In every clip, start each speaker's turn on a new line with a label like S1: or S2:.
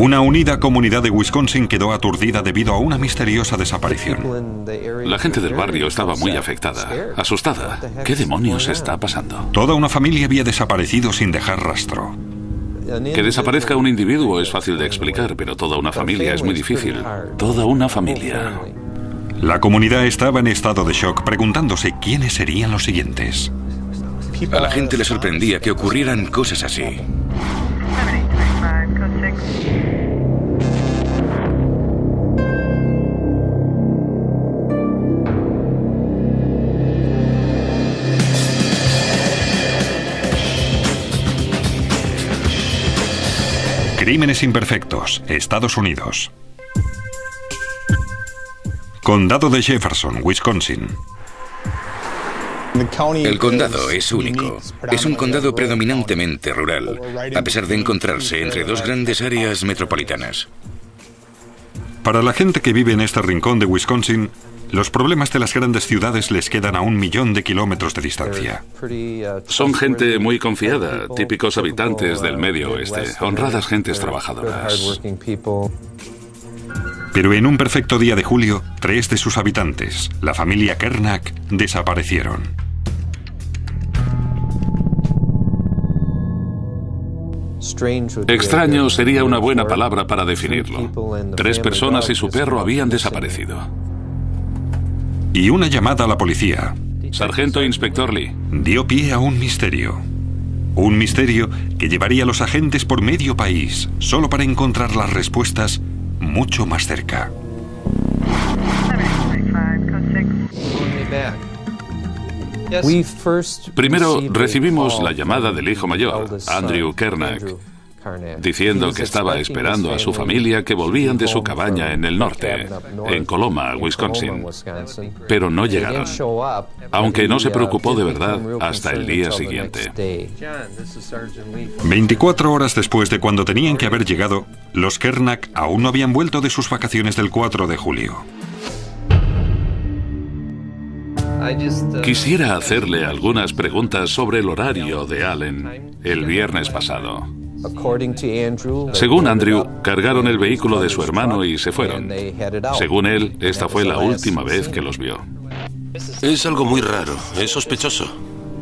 S1: Una unida comunidad de Wisconsin quedó aturdida debido a una misteriosa desaparición.
S2: La gente del barrio estaba muy afectada, asustada. ¿Qué demonios está pasando?
S1: Toda una familia había desaparecido sin dejar rastro.
S2: Que desaparezca un individuo es fácil de explicar, pero toda una familia es muy difícil. Toda una familia.
S1: La comunidad estaba en estado de shock, preguntándose quiénes serían los siguientes.
S3: A la gente le sorprendía que ocurrieran cosas así.
S1: Crímenes imperfectos, Estados Unidos. Condado de Jefferson, Wisconsin.
S3: El condado es único. Es un condado predominantemente rural, a pesar de encontrarse entre dos grandes áreas metropolitanas.
S1: Para la gente que vive en este rincón de Wisconsin, los problemas de las grandes ciudades les quedan a 1.000.000 de kilómetros de distancia.
S2: Son gente muy confiada, típicos habitantes del medio oeste, honradas gentes trabajadoras.
S1: Pero en un perfecto día de julio, 3 de sus habitantes, la familia Kernack, desaparecieron.
S2: Extraño sería una buena palabra para definirlo. 3 personas y su perro habían desaparecido.
S1: Y una llamada a la policía
S2: Sargento Inspector Lee
S1: dio pie a un misterio. Un misterio que llevaría a los agentes por medio país, solo para encontrar las respuestas mucho más cerca.
S2: Primero recibimos la llamada del hijo mayor, Andrew Kernack, diciendo que estaba esperando a su familia que volvían de su cabaña en el norte, en Coloma, Wisconsin, pero no llegaron, aunque no se preocupó de verdad hasta el día siguiente.
S1: 24 horas después de cuando tenían que haber llegado, los Kernack aún no habían vuelto de sus vacaciones del 4 de julio.
S2: Quisiera hacerle algunas preguntas sobre el horario de Allen el viernes pasado. Según Andrew, cargaron el vehículo de su hermano y se fueron. Según él, esta fue la última vez que los vio.
S4: Es algo muy raro, es sospechoso.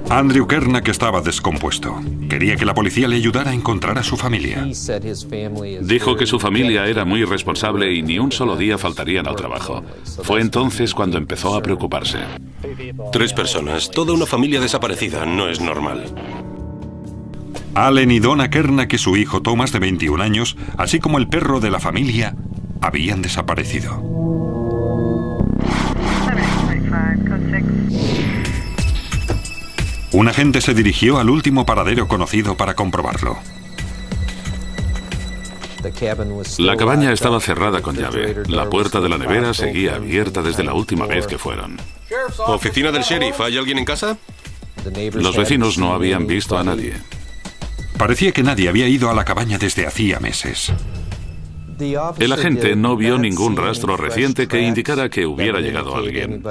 S1: Andrew Kernack estaba descompuesto. Quería que la policía le ayudara a encontrar a su familia.
S2: Dijo que su familia era muy responsable y ni un solo día faltarían al trabajo. Fue entonces cuando empezó a preocuparse.
S4: 3 personas, toda una familia desaparecida, no es normal.
S1: Allen y Donna Kernack y su hijo Thomas, de 21 años, así como el perro de la familia, habían desaparecido. Un agente se dirigió al último paradero conocido para comprobarlo.
S2: La cabaña estaba cerrada con llave. La puerta de la nevera seguía abierta desde la última vez que fueron.
S4: Oficina del sheriff, ¿hay alguien en casa?
S2: Los vecinos no habían visto a nadie.
S1: Parecía que nadie había ido a la cabaña desde hacía meses.
S2: El agente no vio ningún rastro reciente que indicara que hubiera llegado alguien.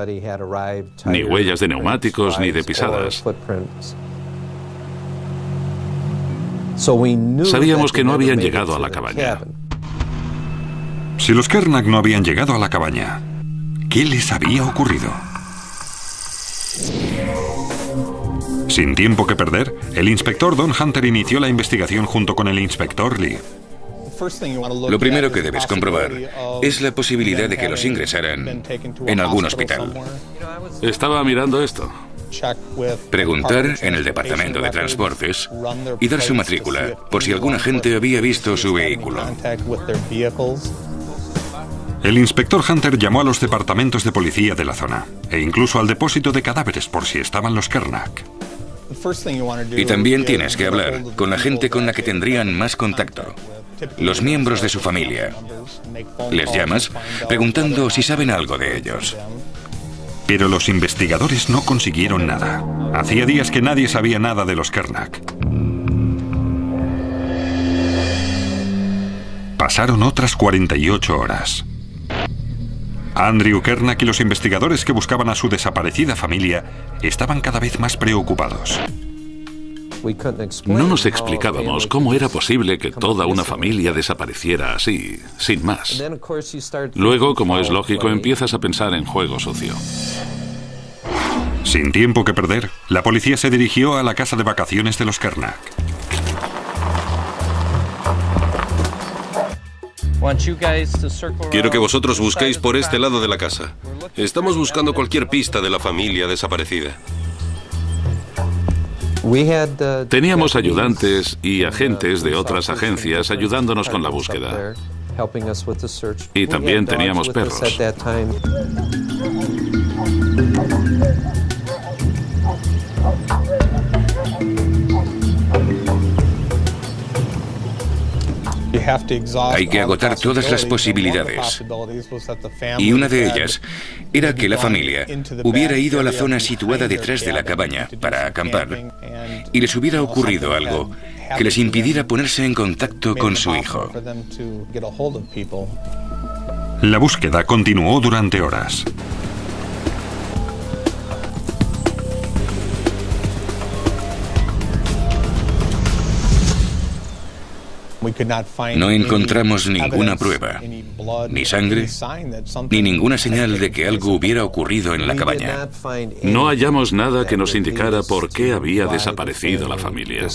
S2: Ni huellas de neumáticos ni de pisadas. Sabíamos que no habían llegado a la cabaña.
S1: Si los Kernack no habían llegado a la cabaña, ¿qué les había ocurrido? Sin tiempo que perder, el inspector Don Hunter inició la investigación junto con el inspector Lee.
S3: Lo primero que debes comprobar es la posibilidad de que los ingresaran en algún hospital.
S2: Estaba mirando esto.
S3: Preguntar en el departamento de transportes y dar su matrícula por si algún agente había visto su vehículo.
S1: El inspector Hunter llamó a los departamentos de policía de la zona e incluso al depósito de cadáveres por si estaban los Kernack.
S3: Y también tienes que hablar con la gente con la que tendrían más contacto, los miembros de su familia. Les llamas preguntando si saben algo de ellos.
S1: Pero los investigadores no consiguieron nada. Hacía días que nadie sabía nada de los Kernack. Pasaron otras 48 horas. Andrew Kernack y los investigadores que buscaban a su desaparecida familia estaban cada vez más preocupados.
S2: No nos explicábamos cómo era posible que toda una familia desapareciera así, sin más. Luego, como es lógico, empiezas a pensar en juego sucio.
S1: Sin tiempo que perder, la policía se dirigió a la casa de vacaciones de los Kernak.
S4: Quiero que vosotros busquéis por este lado de la casa. Estamos buscando cualquier pista de la familia desaparecida.
S2: Teníamos ayudantes y agentes de otras agencias ayudándonos con la búsqueda. Y también teníamos perros.
S3: Hay que agotar todas las posibilidades. Y una de ellas era que la familia hubiera ido a la zona situada detrás de la cabaña para acampar y les hubiera ocurrido algo que les impidiera ponerse en contacto con su hijo.
S1: La búsqueda continuó durante horas.
S3: No encontramos ninguna prueba, ni sangre, ni ninguna señal de que algo hubiera ocurrido en la cabaña.
S2: No hallamos nada que nos indicara por qué había desaparecido la familia.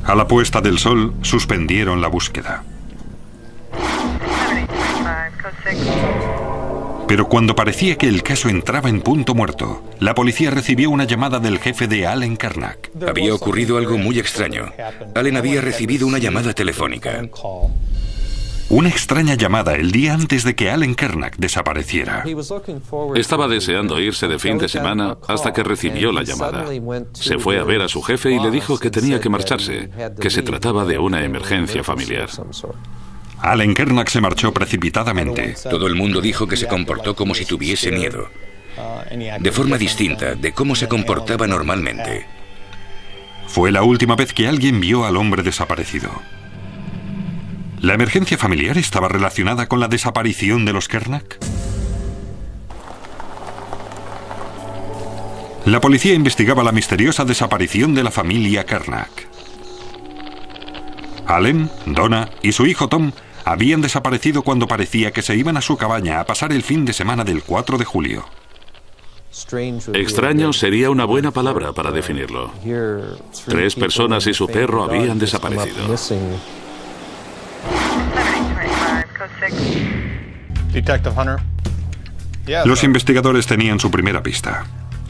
S1: A la puesta del sol, suspendieron la búsqueda. Pero cuando parecía que el caso entraba en punto muerto, la policía recibió una llamada del jefe de Allen Kernak.
S3: Había ocurrido algo muy extraño. Allen había recibido una llamada telefónica.
S1: Una extraña llamada el día antes de que Allen Kernak desapareciera.
S2: Estaba deseando irse de fin de semana hasta que recibió la llamada. Se fue a ver a su jefe y le dijo que tenía que marcharse, que se trataba de una emergencia familiar.
S1: Allen Kernak se marchó precipitadamente.
S3: Todo el mundo dijo que se comportó como si tuviese miedo, de forma distinta de cómo se comportaba normalmente.
S1: Fue la última vez que alguien vio al hombre desaparecido. ¿La emergencia familiar estaba relacionada con la desaparición de los Kernak? La policía investigaba la misteriosa desaparición de la familia Kernak. Allen, Donna y su hijo Tom habían desaparecido cuando parecía que se iban a su cabaña a pasar el fin de semana del 4 de julio.
S2: Extraño sería una buena palabra para definirlo. 3 personas y su perro habían desaparecido.
S1: Los investigadores tenían su primera pista.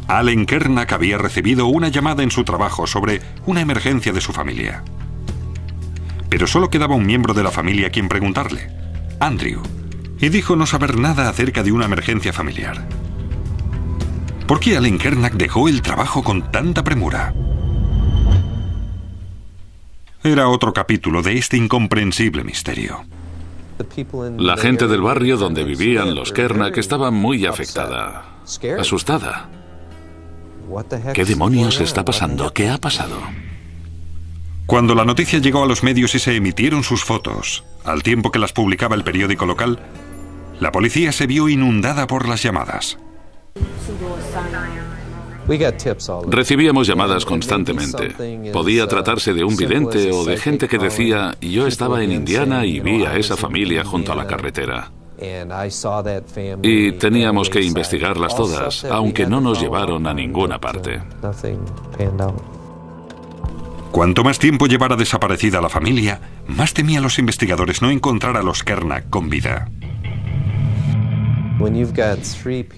S1: Allen Kernak había recibido una llamada en su trabajo sobre una emergencia de su familia. Pero solo quedaba un miembro de la familia a quien preguntarle, Andrew, y dijo no saber nada acerca de una emergencia familiar. ¿Por qué Allen Kernak dejó el trabajo con tanta premura? Era otro capítulo de este incomprensible misterio.
S2: La gente del barrio donde vivían los Kernak estaba muy afectada, asustada. ¿Qué demonios está pasando? ¿Qué ha pasado?
S1: Cuando la noticia llegó a los medios y se emitieron sus fotos, al tiempo que las publicaba el periódico local, la policía se vio inundada por las llamadas.
S2: Recibíamos llamadas constantemente. Podía tratarse de un vidente o de gente que decía, yo estaba en Indiana y vi a esa familia junto a la carretera. Y teníamos que investigarlas todas, aunque no nos llevaron a ninguna parte.
S1: Cuanto más tiempo llevara desaparecida la familia, más temían los investigadores no encontrar a los Kernak con vida.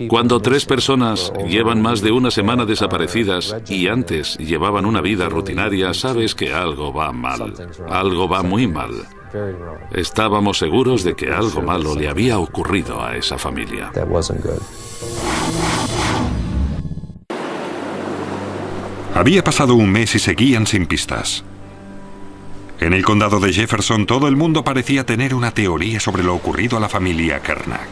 S2: Cuando 3 personas llevan más de una semana desaparecidas y antes llevaban una vida rutinaria, sabes que algo va mal. Algo va muy mal. Estábamos seguros de que algo malo le había ocurrido a esa familia.
S1: Había pasado un mes y seguían sin pistas. En el condado de Jefferson, todo el mundo parecía tener una teoría sobre lo ocurrido a la familia Kernak.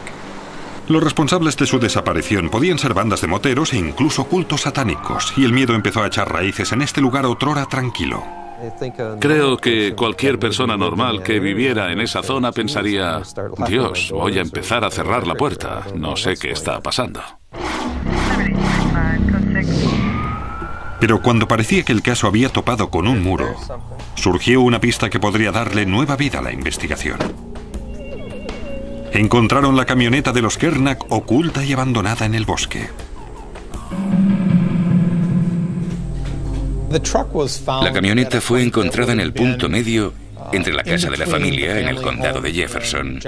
S1: Los responsables de su desaparición podían ser bandas de moteros e incluso cultos satánicos, y el miedo empezó a echar raíces en este lugar otrora tranquilo.
S2: Creo que cualquier persona normal que viviera en esa zona pensaría, Dios, voy a empezar a cerrar la puerta, no sé qué está pasando.
S1: Pero cuando parecía que el caso había topado con un muro, surgió una pista que podría darle nueva vida a la investigación. Encontraron la camioneta de los Kernack oculta y abandonada en el bosque.
S3: La camioneta fue encontrada en el punto medio entre la casa de la familia en el condado de Jefferson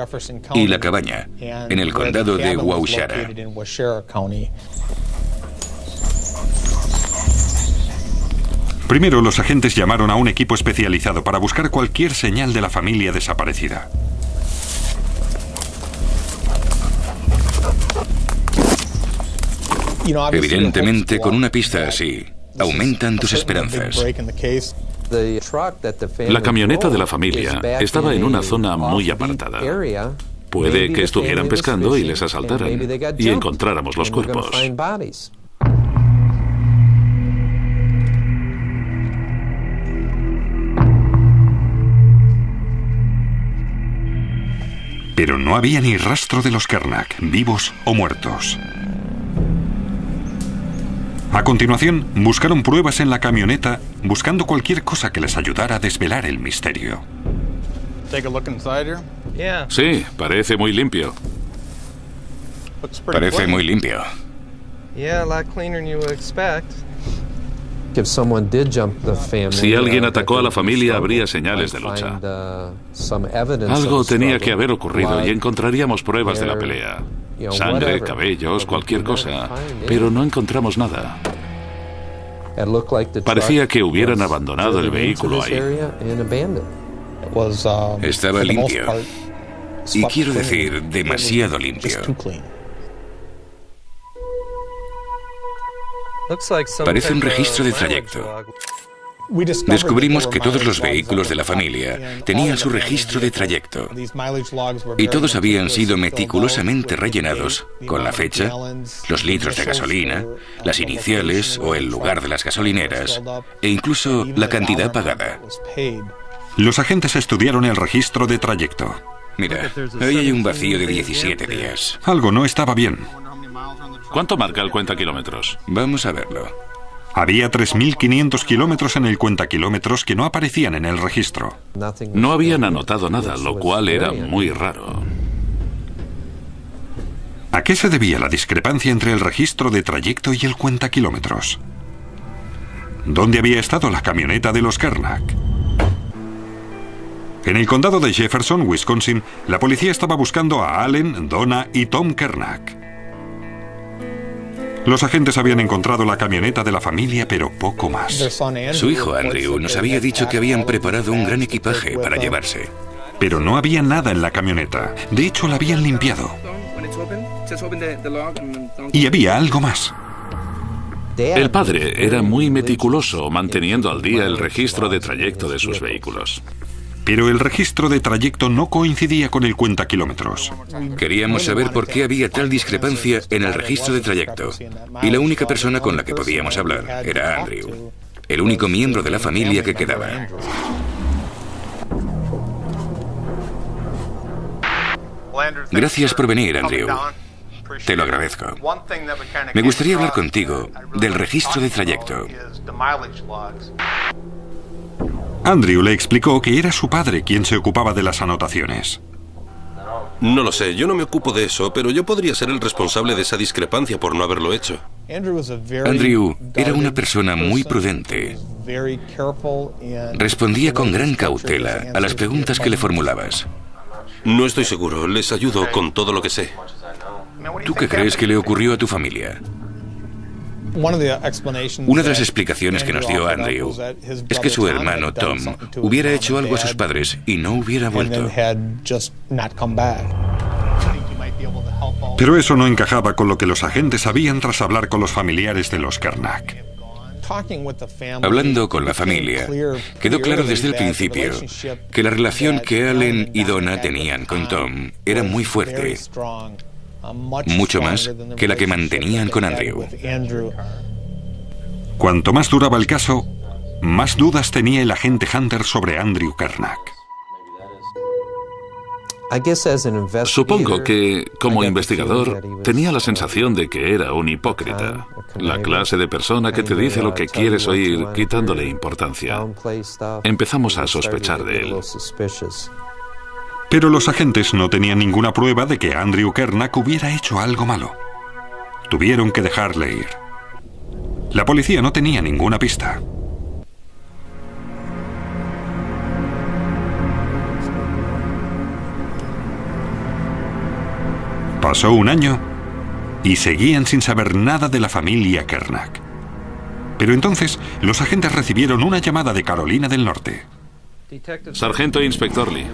S3: y la cabaña en el condado de Waushara.
S1: Primero, los agentes llamaron a un equipo especializado para buscar cualquier señal de la familia desaparecida.
S3: Evidentemente, con una pista así, aumentan tus esperanzas.
S2: La camioneta de la familia estaba en una zona muy apartada. Puede que estuvieran pescando y les asaltaran y encontráramos los cuerpos.
S1: Pero no había ni rastro de los Kernack, vivos o muertos. A continuación, buscaron pruebas en la camioneta, buscando cualquier cosa que les ayudara a desvelar el misterio.
S2: Sí, parece muy limpio.
S3: Parece muy limpio.
S2: Si alguien atacó a la familia, habría señales de lucha. Algo tenía que haber ocurrido y encontraríamos pruebas de la pelea. Sangre, cabellos, cualquier cosa. Pero no encontramos nada. Parecía que hubieran abandonado el vehículo ahí.
S3: Estaba limpio. Y quiero decir, demasiado limpio. Parece un registro de trayecto. Descubrimos que todos los vehículos de la familia tenían su registro de trayecto y todos habían sido meticulosamente rellenados con la fecha, los litros de gasolina, las iniciales o el lugar de las gasolineras e incluso la cantidad pagada.
S1: Los agentes estudiaron el registro de trayecto.
S3: Mira, ahí hay un vacío de 17 días.
S1: Algo no estaba bien.
S2: ¿Cuánto marca el cuentakilómetros?
S3: Vamos a verlo.
S1: Había 3.500 kilómetros en el cuentakilómetros que no aparecían en el registro.
S2: No habían anotado nada, lo cual era muy raro.
S1: ¿A qué se debía la discrepancia entre el registro de trayecto y el cuentakilómetros? ¿Dónde había estado la camioneta de los Kernack? En el condado de Jefferson, Wisconsin, la policía estaba buscando a Allen, Donna y Tom Kernack. Los agentes habían encontrado la camioneta de la familia, pero poco más.
S3: Su hijo Andrew nos había dicho que habían preparado un gran equipaje para llevarse.
S1: Pero no había nada en la camioneta. De hecho, la habían limpiado. Y había algo más.
S2: El padre era muy meticuloso manteniendo al día el registro de trayecto de sus vehículos.
S1: Pero el registro de trayecto no coincidía con el cuentakilómetros.
S3: Queríamos saber por qué había tal discrepancia en el registro de trayecto. Y la única persona con la que podíamos hablar era Andrew, el único miembro de la familia que quedaba. Gracias por venir, Andrew. Te lo agradezco. Me gustaría hablar contigo del registro de trayecto.
S1: Andrew le explicó que era su padre quien se ocupaba de las anotaciones.
S4: No lo sé, yo no me ocupo de eso, pero yo podría ser el responsable de esa discrepancia por no haberlo hecho.
S3: Andrew era una persona muy prudente. Respondía con gran cautela a las preguntas que le formulabas.
S4: No estoy seguro, les ayudo con todo lo que sé.
S3: ¿Tú qué crees que le ocurrió a tu familia? Una de las explicaciones que nos dio Andrew es que su hermano Tom hubiera hecho algo a sus padres y no hubiera vuelto.
S1: Pero eso no encajaba con lo que los agentes sabían tras hablar con los familiares de los Kernack.
S3: Hablando con la familia, quedó claro desde el principio que la relación que Allen y Donna tenían con Tom era muy fuerte. Mucho más que la que mantenían con Andrew.
S1: Cuanto más duraba el caso, más dudas tenía el agente Hunter sobre Andrew Kernack.
S2: Supongo que, como investigador, tenía la sensación de que era un hipócrita, la clase de persona que te dice lo que quieres oír quitándole importancia. Empezamos a sospechar de él.
S1: Pero los agentes no tenían ninguna prueba de que Andrew Kernack hubiera hecho algo malo. Tuvieron que dejarle ir. La policía no tenía ninguna pista. Pasó un año y seguían sin saber nada de la familia Kernack. Pero entonces los agentes recibieron una llamada de Carolina del Norte.
S2: Sargento Inspector Lee.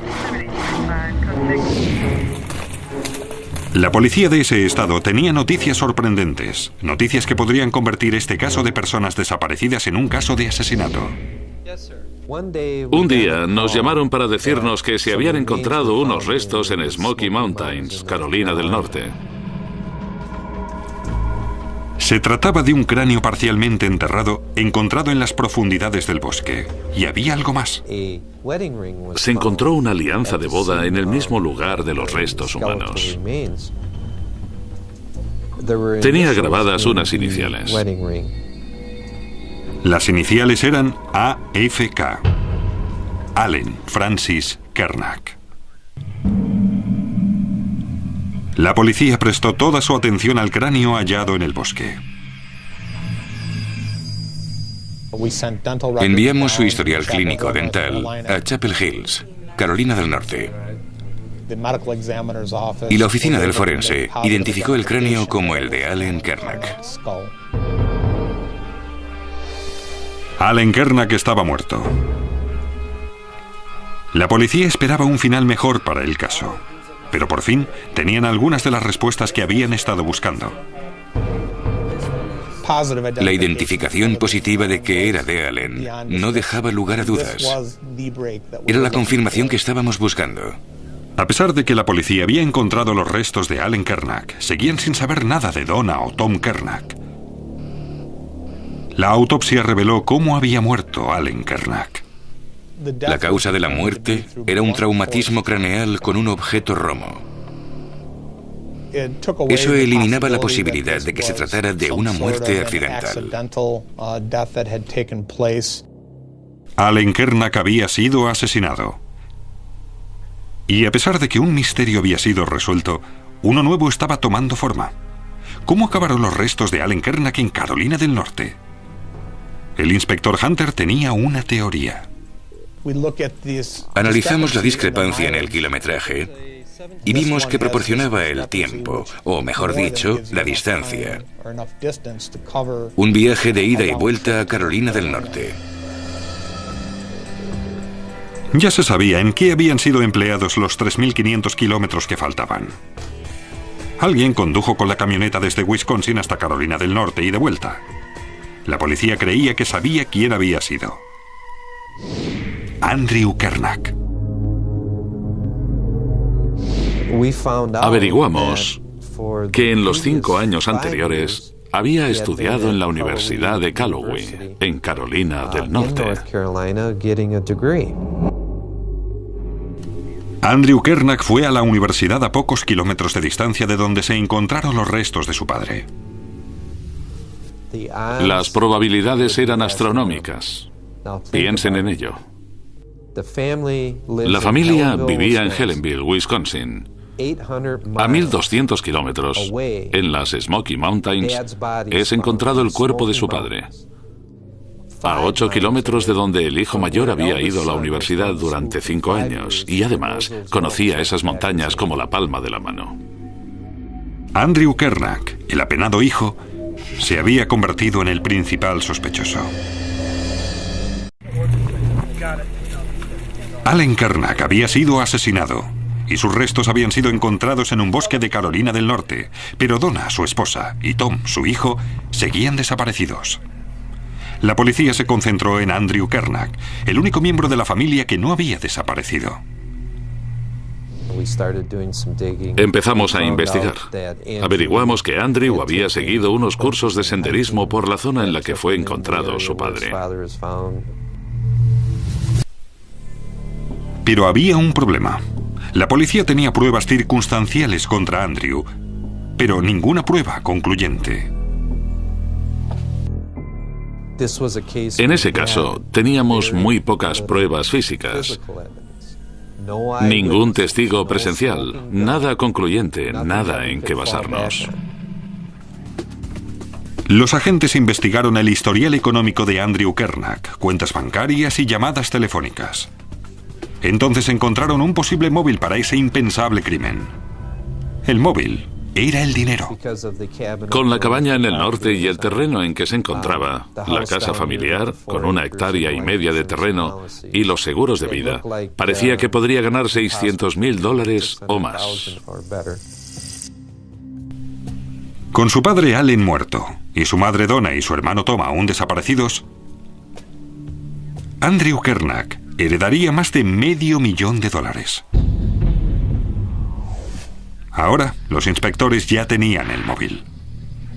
S1: La policía de ese estado tenía noticias sorprendentes, noticias que podrían convertir este caso de personas desaparecidas en un caso de asesinato.
S2: Un día nos llamaron para decirnos que se habían encontrado unos restos en Smoky Mountains, Carolina del Norte.
S1: Se trataba de un cráneo parcialmente enterrado, encontrado en las profundidades del bosque. Y había algo más.
S2: Se encontró una alianza de boda en el mismo lugar de los restos humanos. Tenía grabadas unas iniciales.
S1: Las iniciales eran AFK. Allen Francis Kernack. La policía prestó toda su atención al cráneo hallado en el bosque.
S3: Enviamos su historial clínico dental a Chapel Hills, Carolina del Norte. Y la oficina del forense identificó el cráneo como el de Allen Kernack.
S1: Allen Kernack estaba muerto. La policía esperaba un final mejor para el caso, pero por fin tenían algunas de las respuestas que habían estado buscando.
S3: La identificación positiva de que era de Allen no dejaba lugar a dudas. Era la confirmación que estábamos buscando.
S1: A pesar de que la policía había encontrado los restos de Allen Kernack, seguían sin saber nada de Donna o Tom Kernack. La autopsia reveló cómo había muerto Allen Kernack.
S3: La causa de la muerte era un traumatismo craneal con un objeto romo. Eso eliminaba la posibilidad de que se tratara de una muerte accidental.
S1: Allen Kernack había sido asesinado. Y a pesar de que un misterio había sido resuelto, uno nuevo estaba tomando forma. ¿Cómo acabaron los restos de Allen Kernack en Carolina del Norte? El inspector Hunter tenía una teoría.
S3: Analizamos la discrepancia en el kilometraje y vimos que proporcionaba el tiempo, o mejor dicho, la distancia. Un viaje de ida y vuelta a Carolina del Norte.
S1: Ya se sabía en qué habían sido empleados los 3.500 kilómetros que faltaban. Alguien condujo con la camioneta desde Wisconsin hasta Carolina del Norte y de vuelta. La policía creía que sabía quién había sido. Andrew Kernack.
S2: Averiguamos que en los 5 años anteriores había estudiado en la Universidad de Calloway, en Carolina del Norte.
S1: Andrew Kernack fue a la universidad a pocos kilómetros de distancia de donde se encontraron los restos de su padre.
S2: Las probabilidades eran astronómicas. Piensen en ello. La familia vivía en Helenville, Wisconsin, a 1.200 kilómetros. En las Smoky Mountains es encontrado el cuerpo de su padre. A 8 kilómetros de donde el hijo mayor había ido a la universidad durante 5 años y además conocía esas montañas como la palma de la mano.
S1: Andrew Kernack, el apenado hijo, se había convertido en el principal sospechoso. Allen Kernack había sido asesinado y sus restos habían sido encontrados en un bosque de Carolina del Norte, pero Donna, su esposa, y Tom, su hijo, seguían desaparecidos. La policía se concentró en Andrew Kernack, el único miembro de la familia que no había desaparecido.
S2: Empezamos a investigar. Averiguamos que Andrew había seguido unos cursos de senderismo por la zona en la que fue encontrado su padre.
S1: Pero había un problema. La policía tenía pruebas circunstanciales contra Andrew, pero ninguna prueba concluyente.
S2: En ese caso, teníamos muy pocas pruebas físicas. Ningún testigo presencial, nada concluyente, nada en que basarnos.
S1: Los agentes investigaron el historial económico de Andrew Kernack, cuentas bancarias y llamadas telefónicas. Entonces encontraron un posible móvil para ese impensable crimen. El móvil era el dinero.
S2: Con la cabaña en el norte y el terreno en que se encontraba, la casa familiar, con 1,5 hectáreas de terreno y los seguros de vida, parecía que podría ganar $600,000 o más.
S1: Con su padre Allen muerto y su madre Donna y su hermano Tom aún desaparecidos, Andrew Kernack heredaría más de $500,000. Ahora, los inspectores ya tenían el móvil.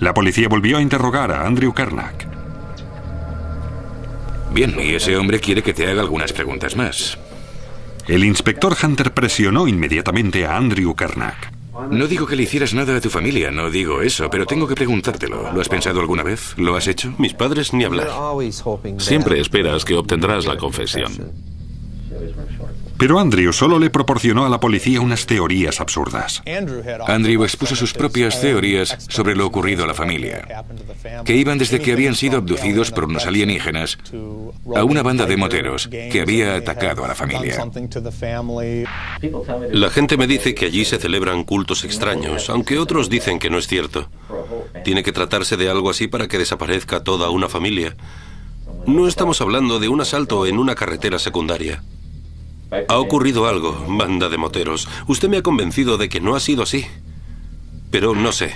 S1: La policía volvió a interrogar a Andrew Kernack.
S3: Bien, y ese hombre quiere que te haga algunas preguntas más.
S1: El inspector Hunter presionó inmediatamente a Andrew Kernack.
S3: No digo que le hicieras nada a tu familia, no digo eso, pero tengo que preguntártelo. ¿Lo has pensado alguna vez? ¿Lo has hecho?
S4: Mis padres ni hablar.
S2: Siempre esperas que obtendrás la confesión.
S1: Pero Andrew solo le proporcionó a la policía unas teorías absurdas.
S3: Andrew expuso sus propias teorías sobre lo ocurrido a la familia, que iban desde que habían sido abducidos por unos alienígenas a una banda de moteros que había atacado a la familia.
S4: La gente me dice que allí se celebran cultos extraños, aunque otros dicen que no es cierto. Tiene que tratarse de algo así para que desaparezca toda una familia. No estamos hablando de un asalto en una carretera secundaria. Ha ocurrido algo, banda de moteros. Usted me ha convencido de que no ha sido así. Pero no sé.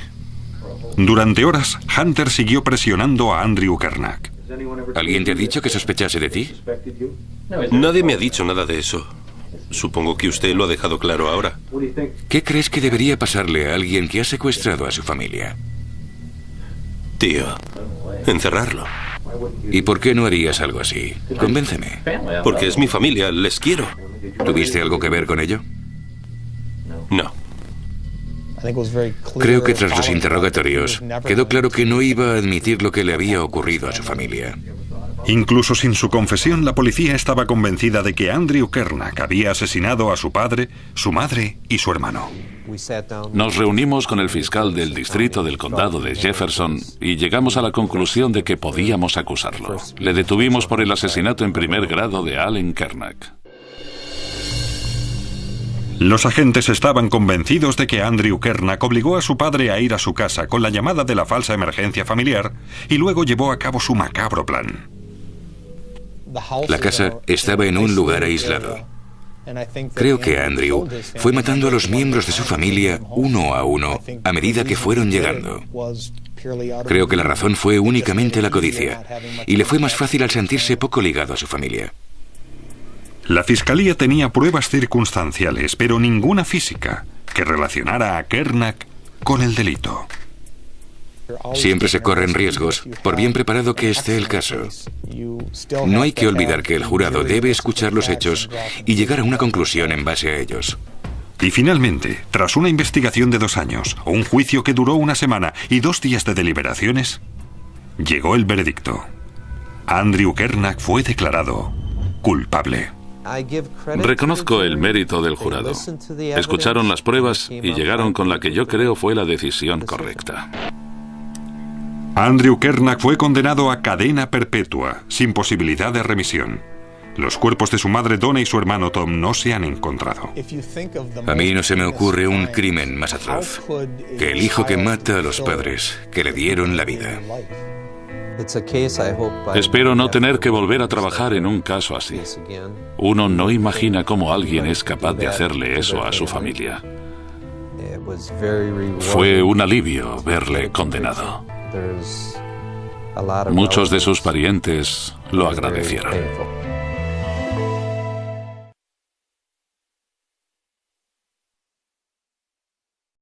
S1: Durante horas, Hunter siguió presionando a Andrew Kernack.
S3: ¿Alguien te ha dicho que sospechase de ti?
S4: Nadie me ha dicho nada de eso. Supongo que usted lo ha dejado claro ahora.
S3: ¿Qué crees que debería pasarle a alguien que ha secuestrado a su familia?
S4: Tío, encerrarlo.
S3: ¿Y por qué no harías algo así? Convénceme.
S4: Porque es mi familia, les quiero.
S3: ¿Tuviste algo que ver con ello?
S4: No.
S3: Creo que tras los interrogatorios quedó claro que no iba a admitir lo que le había ocurrido a su familia.
S1: Incluso sin su confesión, la policía estaba convencida de que Andrew Kernack había asesinado a su padre, su madre y su hermano.
S2: Nos reunimos con el fiscal del distrito del condado de Jefferson y llegamos a la conclusión de que podíamos acusarlo. Le detuvimos por el asesinato en primer grado de Allen Kernack.
S1: Los agentes estaban convencidos de que Andrew Kernack obligó a su padre a ir a su casa con la llamada de la falsa emergencia familiar y luego llevó a cabo su macabro plan.
S3: La casa estaba en un lugar aislado. Creo que Andrew fue matando a los miembros de su familia uno a uno a medida que fueron llegando. Creo que la razón fue únicamente la codicia, y le fue más fácil al sentirse poco ligado a su familia.
S1: La fiscalía tenía pruebas circunstanciales, pero ninguna física, que relacionara a Kernack con el delito.
S3: Siempre se corren riesgos, por bien preparado que esté el caso. No hay que olvidar que el jurado debe escuchar los hechos y llegar a una conclusión en base a ellos.
S1: Y finalmente, tras una investigación de 2 años, un juicio que duró 1 semana y 2 días de deliberaciones, llegó el veredicto. Andrew Kernack fue declarado culpable.
S2: Reconozco el mérito del jurado. Escucharon las pruebas y llegaron con la que yo creo fue la decisión correcta.
S1: Andrew Kernack fue condenado a cadena perpetua, sin posibilidad de remisión. Los cuerpos de su madre Donna y su hermano Tom no se han encontrado.
S3: A mí no se me ocurre un crimen más atroz que el hijo que mata a los padres que le dieron la vida.
S2: Espero no tener que volver a trabajar en un caso así. Uno no imagina cómo alguien es capaz de hacerle eso a su familia. Fue un alivio verle condenado. Muchos de sus parientes lo agradecieron.